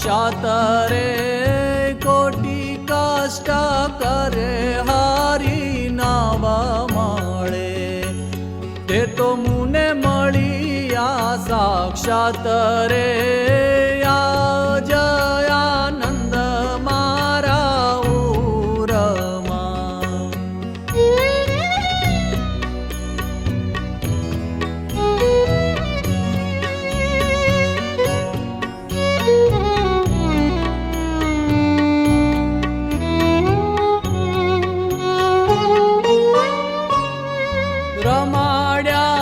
साक्षात रे कोटी कष्ट करे हरि नाव मळे ते तो मुने मळिया साक्षात रे जयानंद मारा उरमा रमाड्या